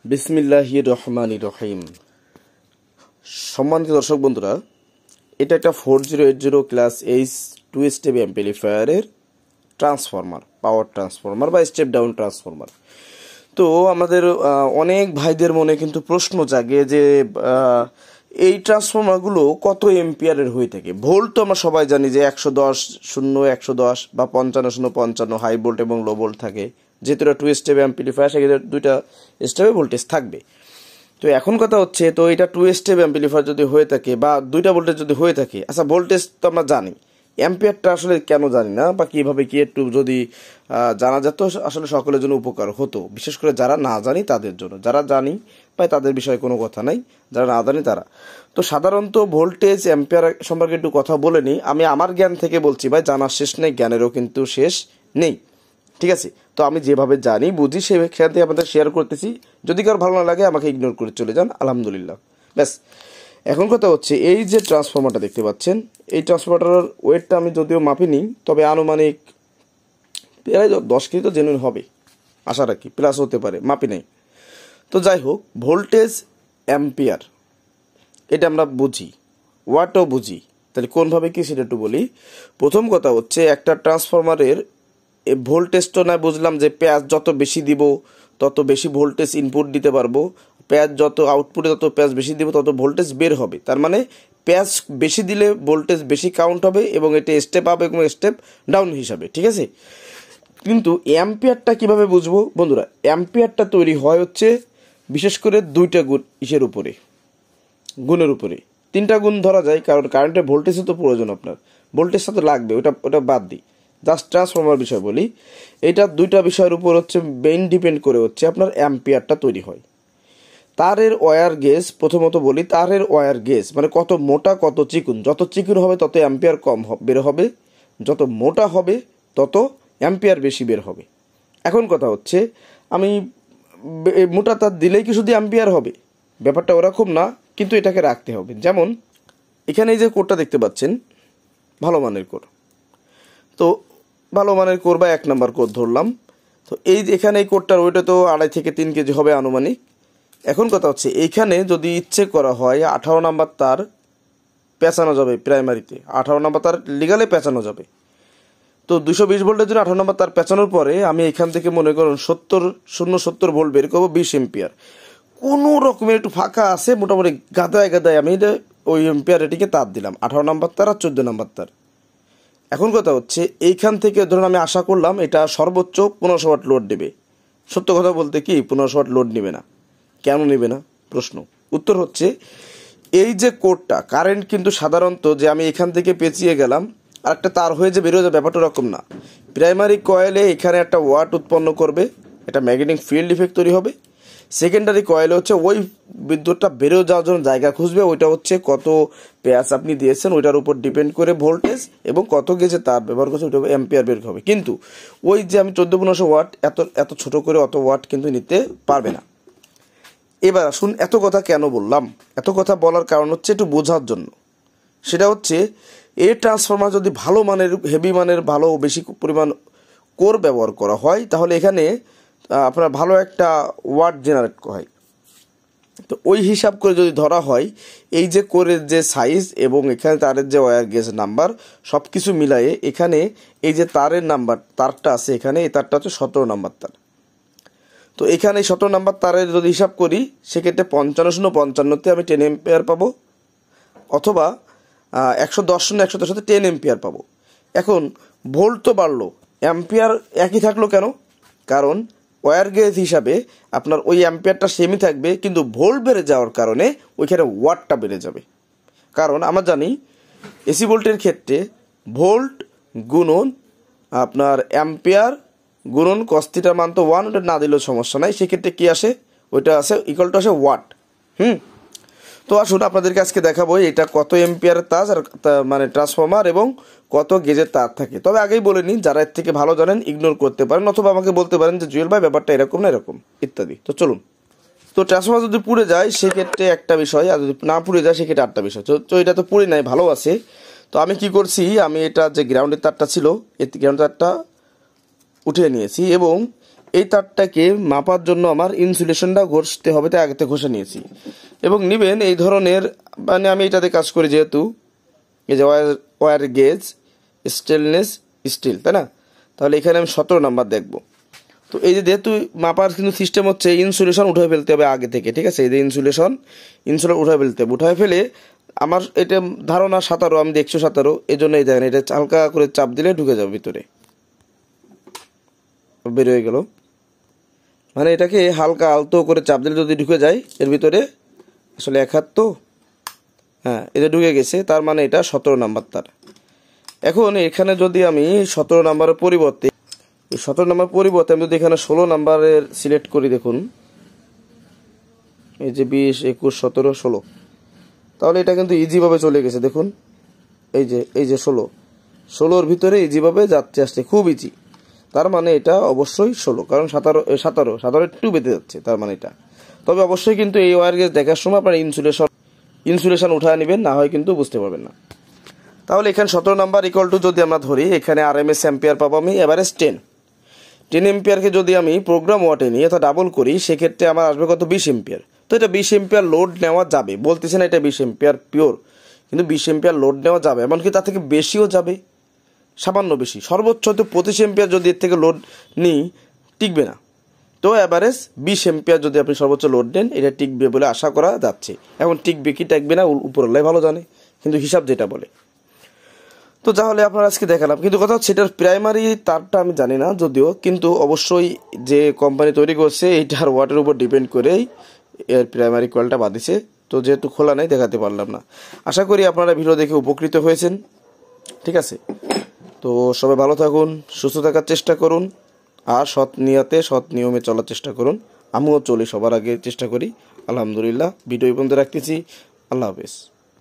বিসমিল্লাহির রহমানির রহিম। সম্মানিত দর্শক বন্ধুরা, এটা একটা 4080 ক্লাস এইচ 2 স্টেপ অ্যাম্পলিফায়ারের ট্রান্সফরমার, পাওয়ার ট্রান্সফরমার বা স্টেপ ডাউন ট্রান্সফরমার। তো আমাদের অনেক ভাইদের মনে কিন্তু প্রশ্ন জাগে যে এই ট্রান্সফরমারগুলো কত এম্পিয়ারের হয়ে থাকে। ভোল্ট তো আমরা সবাই জানি যে 110 0 110 বা 55 0 55 হাই ভোল্ট এবং লো ভোল্ট থাকে। যেহেতু এটা 2 স্টেপ অ্যাম্পলিফায়ার, সেক্ষেত্রে 2টা স্টেপে ভোল্টেজ থাকবে। তো এখন কথা হচ্ছে, তো এটা 2 স্টেপ অ্যাম্পলিফায়ার যদি হয়ে থাকে বা 2টা ভোল্টেজ যদি হয়ে থাকে, আচ্ছা ভোল্টেজ তো আমরা জানি, অ্যাম্পিয়ারটা আসলে কেন জানি না বা কীভাবে কি একটু যদি জানা যেত আসলে সকলের জন্য উপকার হতো, বিশেষ করে যারা না জানি তাদের জন্য। যারা জানি ভাই তাদের বিষয়ে কোনো কথা নাই, যারা না জানি তারা। তো সাধারণত ভোল্টেজ অ্যাম্পিয়ার সম্পর্কে একটু কথা বলে নিই। আমি আমার জ্ঞান থেকে বলছি ভাই, জানার শেষ নেই, জ্ঞানেরও কিন্তু শেষ নেই, ঠিক আছে? তো আমি যেভাবে জানি বুঝি সেখান থেকে আপনাদের শেয়ার করতেছি। যদি কারো ভালো না লাগে আমাকে ইগনোর করে চলে যান, আলহামদুলিল্লাহ। ব্যাস, এখন কথা হচ্ছে, এই যে ট্রান্সফরমারটা দেখতে পাচ্ছেন, এই ট্রান্সফরমারটার ওয়েটটা আমি যদিও মাপিনি, তবে আনুমানিক প্রায় 10 কেজি তো জেনুইন হবে আশা রাখি, প্লাস হতে পারে, মাপি নাই। তো যাই হোক, ভোল্টেজ অ্যাম্পিয়ার এটা আমরা বুঝি, ওয়াটও বুঝি, তাহলে কোনভাবে কি সেটা একটু বলি। প্রথম কথা হচ্ছে, একটা ট্রান্সফরমারের ভোল্টেজটা না বুঝলাম যে প্যাচ যত বেশি দিব তত বেশি ভোল্টেজ ইনপুট দিতে পারবো, প্যাচ যত আউটপুটে তত প্যাচ বেশি দিব তত ভোল্টেজ বের হবে। তার মানে প্যাচ বেশি দিলে ভোল্টেজ বেশি কাউন্ট হবে এবং এটা স্টেপ আপ এবং স্টেপ ডাউন হিসাবে, ঠিক আছে? কিন্তু অ্যাম্পিয়ারটা কিভাবে বুঝবো বন্ধুরা? অ্যাম্পিয়ারটা তৈরি হয় হচ্ছে বিশেষ করে 2টা গুণের উপরে। 3টা গুণ ধরা যায়, কারণ কারেন্টের ভোল্টেজও তো প্রয়োজন, আপনার ভোল্টেজটা তো লাগবে, ওটা বাদ দিই, জাস্ট ট্রান্সফরমার বিষয় বলি। এটা 2টা বিষয়ের উপর হচ্ছে মেইন ডিপেন্ড করে হচ্ছে আপনার অ্যাম্পিয়ারটা তৈরি হয়। তারের ওয়্যার গেজ, প্রথমত বলি, তারের ওয়্যার গেজ মানে কত মোটা কত চিকুন। যত চিকুন হবে তত অ্যাম্পিয়ার কম বের হবে, যত মোটা হবে তত অ্যাম্পিয়ার বেশি বের হবে। এখন কথা হচ্ছে, আমি মোটা তার দিলেই কি শুধু অ্যাম্পিয়ার হবে? ব্যাপারটা ওরকম না, কিন্তু এটাকে রাখতে হবে। যেমন এখানে এই যে কোডটা দেখতে পাচ্ছেন, ভালো মানের কোড। তো ভালো মানের কোর বা 1 নম্বর কোর ধরলাম। তো এখানে এই কোরটার ওইটা তো 2.5 থেকে 3 কেজি হবে আনুমানিক। এখন কথা হচ্ছে, এইখানে যদি ইচ্ছে করা হয় 18 নম্বর তার পেঁচানো যাবে, প্রাইমারিতে 18 নম্বর তার লিগালে পেঁচানো যাবে। তো 220 ভোল্টের জন্য 18 নম্বর তার পেঁচানোর পরে আমি এখান থেকে মনে করুন 70 ভোল্ট বের করবো, 20 এম্পিয়ার। কোনো রকমের একটু ফাঁকা আছে, মোটামুটি গাদায় আমি ওই এম্পিয়ার রেটিংয়ে তার দিলাম, 18 নম্বর তার আর 14 নম্বর তার। এখন কথা হচ্ছে, এইখান থেকে ধরুন আমি আশা করলাম এটা সর্বোচ্চ 1500 ওয়াট লোড দেবে। সত্য কথা বলতে কি 1500 ওয়াট লোড নেবে না। কেন নেবে না প্রশ্ন? উত্তর হচ্ছে, এই যে কোডটা কারেন্ট কিন্তু সাধারণত যে আমি এখান থেকে পেঁচিয়ে গেলাম আর একটা তার হয়ে যে বেরোয় যায়, ব্যাপারটা ওরকম না। প্রাইমারি কয়েলে এখানে একটা ওয়াট উৎপন্ন করবে, এটা ম্যাগনেটিক ফিল্ড ইফেক্ট তৈরি হবে। সেকেন্ডারি কয়েলে হচ্ছে ওই বিদ্যুৎটা বেরোয় যাওয়ার জন্য জায়গা খুঁজবে, ওইটা হচ্ছে কত প্যাচ আপনি দিয়েছেন ওইটার উপর ডিপেন্ড করে ভোল্টেজ এবং কত গেজে তার ব্যবহার করছে ওইটা অ্যাম্পিয়ার বের হবে। কিন্তু ওই যে আমি 14-1500 ওয়াট এত ছোট করে অত ওয়াট কিন্তু নিতে পারবে না। এবার আসুন, এত কথা কেন বললাম? এত কথা বলার কারণ হচ্ছে একটু বোঝার জন্য। সেটা হচ্ছে, এই ট্রান্সফরমার যদি ভালো মানের, হেভি মানের, ভালো বেশি পরিমাণ কোর ব্যবহার করা হয়, তাহলে এখানে আপনার ভালো একটা ওয়াট জেনারেট হয়। তো ওই হিসাব করে যদি ধরা হয়, এই যে কোরের যে সাইজ এবং এখানে তারের যে ওয়্যার গেজ নাম্বার সব কিছু মিলায়ে এখানে এই যে তারের নাম্বার, তারটা আছে এখানে, এই তারটা হচ্ছে 17 নম্বর তার। তো এখানে 17 নম্বর তারের যদি হিসাব করি, সেক্ষেত্রে 55-55-তে আমি 10 এম্পিয়ার পাবো, অথবা 110-110-তে 10 এম্পিয়ার পাবো। এখন ভোল্ট তো বাড়লো, অ্যাম্পিয়ার একই থাকলো কেন? কারণ ওয়্যার গেজ হিসাবে আপনার ওই অ্যাম্পিয়ারটা সেমই থাকবে, কিন্তু ভোল্ট বেড়ে যাওয়ার কারণে ওইখানে ওয়াটটা বেড়ে যাবে। কারণ আমরা জানি এসি ভোল্টের ক্ষেত্রে ভোল্ট গুণন আপনার অ্যাম্পিয়ার গুণন কস্তিটার মান তো 1, ওটা না দিলেও সমস্যা নাই। সেক্ষেত্রে কী আসে? ওইটা আসে ইকুয়াল টু আসে ওয়াট। তো আসুন আপনাদেরকে আজকে দেখাবো এটা কত এম্পিয়ারের তার আর মানে ট্রান্সফরমার এবং কত গেজের তার থাকে। তবে আগেই বলে নিন, যারা এর থেকে ভালো জানেন ইগনোর করতে পারেন, অথবা আমাকে বলতে পারেন যে জুয়েল ভাই ব্যাপারটা এরকম না এরকম ইত্যাদি। তো চলুন, তো ট্রান্সফরমার যদি পুড়ে যায় সেক্ষেত্রে একটা বিষয়, আর যদি না পুড়ে যায় সেক্ষেত্রে 8টা বিষয়। তো এটা তো পুড়ে নাই, ভালো আছে। তো আমি কি করছি, আমি এটা যে গ্রাউন্ডের তারটা ছিল এই গ্রাউন্ডের তারটা উঠিয়ে নিয়েছি এবং এই তারটাকে মাপার জন্য আমার ইনসুলেশনটা ঘষতে হবে, তাই আগেতে ঘষে নিয়েছি। এবং নিবেন এই ধরনের, মানে আমি এটাতে কাজ করি যেহেতু, এই যে ওয়্যার গেজ স্টেনলেস স্টিল, তাই না? তাহলে এখানে আমি 17 নাম্বার দেখব। তো এই যে যেহেতু মাপার কিন্তু সিস্টেম হচ্ছে ইনসুলেশন উঠে ফেলতে হবে আগে থেকে, ঠিক আছে? এই যে ইনসুলেশন উঠে ফেলতে হবে, উঠে ফেলে আমার এটা ধারণা 17, আমি দেখছি 17, এই জন্য এই দেখেন এটা হালকা করে চাপ দিলে ঢুকে যাবে ভিতরে, বের হয়ে গেল। মানে এটাকে হালকা আলতো করে চাপ দিলে যদি ঢুকে যায় এর ভিতরে, আসলে এক হাত তো, হ্যাঁ এটা ঢুকে গেছে, তার মানে এটা 17 নাম্বার তার। এখন এখানে যদি আমি 17 নাম্বারের পরিবর্তে, এই 17 নাম্বার পরিবর্তে আমি যদি এখানে 16 নাম্বারের সিলেক্ট করি, দেখুন এই যে 20, 21, 17, 16, তাহলে এটা কিন্তু ইজিভাবে চলে গেছে। দেখুন এই যে 16 ভিতরে ইজিভাবে যাচ্ছে, আসছে খুব ইজি। তার মানে এটা অবশ্যই 16, কারণ 17 একটু বেঁধে যাচ্ছে, তার মানে এটা। তবে অবশ্যই কিন্তু এই ওয়্যার গেজ দেখার সময় আপনার ইনসুলেশন উঠায় নেবেন, না হয় কিন্তু বুঝতে পারবেন না। তাহলে এখানে 17 নাম্বার ইকুয়াল টু যদি আমরা ধরি, এখানে RMS অ্যাম্পিয়ার পাবো আমি এভারেজ 10 এম্পিয়ারকে যদি আমি প্রোগ্রাম ওয়াটে নিয়ে অর্থাৎ ডাবল করি, সেক্ষেত্রে আমার আসবে কত? 20 এম্পিয়ার। তো এটা 20 এম্পিয়ার লোড নেওয়া যাবে, বলতেছে না এটা 20 এম্পিয়ার পিওর, কিন্তু 20 এম্পিয়ার লোড নেওয়া যাবে, এমনকি তার থেকে বেশিও যাবে, সামান্য বেশি। সর্বোচ্চ হয়তো 25 এম্পিয়ার যদি এর থেকে লোড নিই, টিকবে না। তো অ্যাভারেজ 20 এম্পিয়ার যদি আপনি সর্বোচ্চ লোড নেন, এটা টিকবে বলে আশা করা যাচ্ছে। এখন টিকবে কি টিকবে না উপরওয়ালাই ভালো জানে, কিন্তু হিসাব যেটা বলে। তো তাহলে আপনারা আজকে দেখালাম, কিন্তু কথা হচ্ছে এটার প্রাইমারি তারটা আমি জানি না যদিও, কিন্তু অবশ্যই যে কোম্পানি তৈরি করছে এইটার ওয়াটের উপর ডিপেন্ড করেই এর প্রাইমারি কয়েলটা বাঁধিছে। তো যেহেতু খোলা নাই দেখাতে পারলাম না। আশা করি আপনারা ভিডিও দেখে উপকৃত হয়েছেন, ঠিক আছে? তো সবাই ভালো থাকুন, সুস্থ থাকার চেষ্টা করুন, আর সৎ নিয়মে চলার চেষ্টা করুন। আমিও চলি, সবার আগে চেষ্টা করি। আলহামদুলিল্লাহ, ভিডিও এই পর্যন্ত রাখতেছি। আল্লাহ হাফেজ।